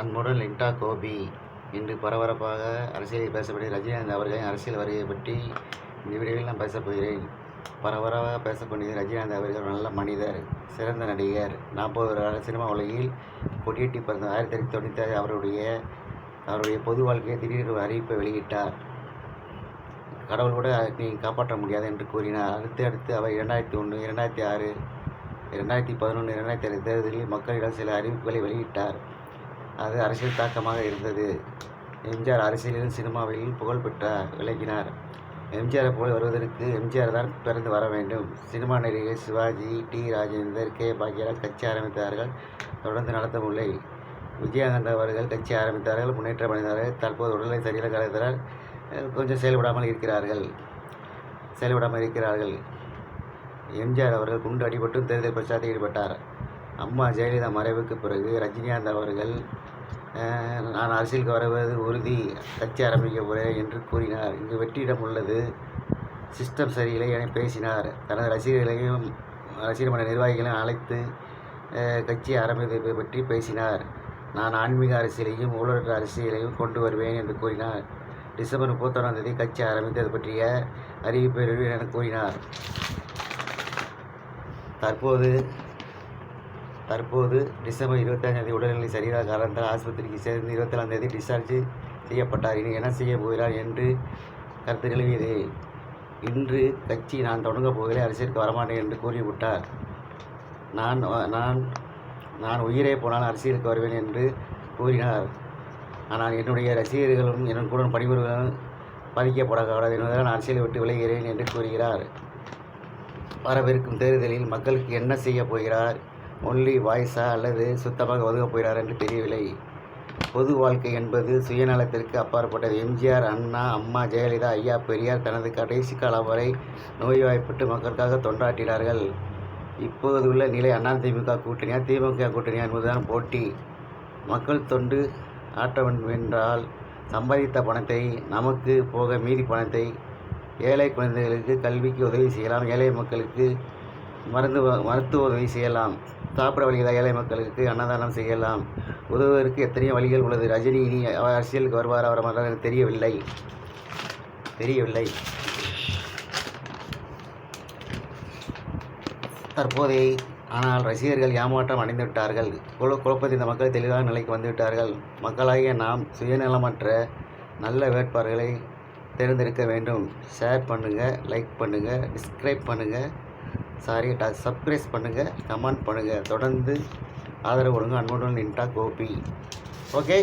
அன்புடன் லிண்டா கோபி. இன்று பரபரப்பாக அரசியலில் பேசப்படும் ரஜினிகாந்த் அவர்களின் அரசியல் வருகை பற்றி இந்த வீடியோவில் நான் பேசப் போகிறேன். பரபரப்பாக பேசக்கூடியது ரஜினிகாந்த் அவர்கள் ஒரு நல்ல மனிதர், சிறந்த நடிகர். 40 வருட சினிமா உலகில் கொடியேற்றி பிறந்த 1996 அவருடைய பொது வாழ்க்கையை திடீர் அறிவிப்பை வெளியிட்டார். கடவுள் கூட நீ காப்பாற்ற முடியாது என்று கூறினார். அடுத்து அவர் 2001, 2006, 2011, 2007 தேர்தலில் மக்களிடம் சில அறிவிப்புகளை வெளியிட்டார். அது அரசியல் தாக்கமாக இருந்தது. எம்ஜிஆர் அரசியலில் சினிமாவில் புகழ் பெற்றார், விளங்கினார். எம்ஜிஆரை போல் வருவதற்கு எம்ஜிஆர் தான் பிறந்து வர வேண்டும். சினிமா நடிகர் சிவாஜி, டி. ராஜேந்தர், கே. பாக்யராஜ் கட்சி ஆரம்பித்தார்கள், தொடர்ந்து நடத்தவில்லை. விஜயகாந்த் அவர்கள் கட்சி ஆரம்பித்தார்கள், முன்னேற்றம் அடைந்தார்கள். தற்போது உடல்நிலை சரியில்லை காரணத்தினால் கொஞ்சம் செயல்படாமல் இருக்கிறார்கள். எம்ஜிஆர் அவர்கள் குண்டு அடிபட்டும் தேர்தல் பிரச்சாரத்தில் ஈடுபட்டார். அம்மா ஜெயலலிதா மறைவுக்கு பிறகு ரஜினிகாந்த் அவர்கள் நான் அரசியலுக்கு வருவது உறுதி, கட்சி ஆரம்பிக்க போகிறேன் என்று கூறினார். இங்கு வெற்றிடம் உள்ளது, சிஸ்டம் சரியில்லை என பேசினார். தனது ரசிகர் மன்ற நிர்வாகிகளையும் அழைத்து கட்சி ஆரம்பிப்பதை பற்றி பேசினார். நான் ஆன்மீக அரசியலையும் ஊழலற்ற அரசியலையும் கொண்டு வருவேன் என்று கூறினார். டிசம்பர் 31ஆம் தேதி கட்சி ஆரம்பித்தது பற்றிய அறிவிப்பை வெளியிட என கூறினார். தற்போது டிசம்பர் 25ஆம் தேதி உடல்நிலை சரியில்லாத காரணத்தால் ஆஸ்பத்திரிக்கு சேர்ந்து 24ஆம் தேதி டிஸ்சார்ஜ் செய்யப்பட்டார். இனி என்ன செய்ய போகிறார் என்று கருத்து நிலவியது. இன்று கட்சி நான் தொடங்கப் போகிறேன், அரசியலுக்கு வரமாட்டேன் என்று கூறிவிட்டார். நான் உயிரே போனால் அரசியலுக்கு வருவேன் என்று கூறினார். ஆனால் என்னுடைய ரசிகர்களும் கூட பணிபுரிவர்களும் பாதிக்கப்படக்கூடாது என்பதால் நான் அரசியலை விட்டு விலகிறேன் என்று கூறுகிறார். வரவிருக்கும் தேர்தலில் மக்களுக்கு என்ன செய்ய போகிறார்? ஒன்லி வாய்ஸா அல்லது சுத்தமாக ஒதுங்கப் போகிறார் என்று தெரியவில்லை. பொது வாழ்க்கை என்பது சுயநலத்திற்கு அப்பாற்பட்டது. எம்ஜிஆர், அண்ணா, அம்மா ஜெயலலிதா, ஐயா பெரியார் தனது கடைசி காலம் வரை நோய்வாய்ப்பட்டு மக்களுக்காக தொண்டாற்றினார்கள். இப்போதுள்ள நிலை அதிமுக கூட்டணியா திமுக கூட்டணியா என்பதுதான் போட்டி. மக்கள் தொண்டு ஆற்ற வேண்டும் என்றால் சம்பாதித்த பணத்தை நமக்கு போக மீதி பணத்தை ஏழை குழந்தைகளுக்கு கல்விக்கு உதவி செய்யலாம், ஏழை மக்களுக்கு மருத்துவ உதவி செய்யலாம், சாப்பிட வழியில் ஏழை மக்களுக்கு அன்னதானம் செய்யலாம். உதவுவதற்கு எத்தனையோ வழிகள் உள்ளது. ரஜினி இனி அரசியலுக்கு வருவார் அவர் மாதிரி எனக்கு தெரியவில்லை. தற்போதைய ஆனால் ரசிகர்கள் ஏமாற்றம் அடைந்து விட்டார்கள். குழப்பத்தில் இந்த மக்கள் தெளிவான நிலைக்கு வந்துவிட்டார்கள். மக்களாகிய நாம் சுயநலமற்ற நல்ல வேட்பாளர்களை தேர்ந்தெடுக்க வேண்டும். ஷேர் பண்ணுங்கள், லைக் பண்ணுங்கள், சப்ஸ்கிரைப் பண்ணுங்கள், கமெண்ட் பண்ணுங்கள். தொடர்ந்து ஆதரவு கொடுங்க. அன்புடன் லிண்டா கோபி. ஓகே.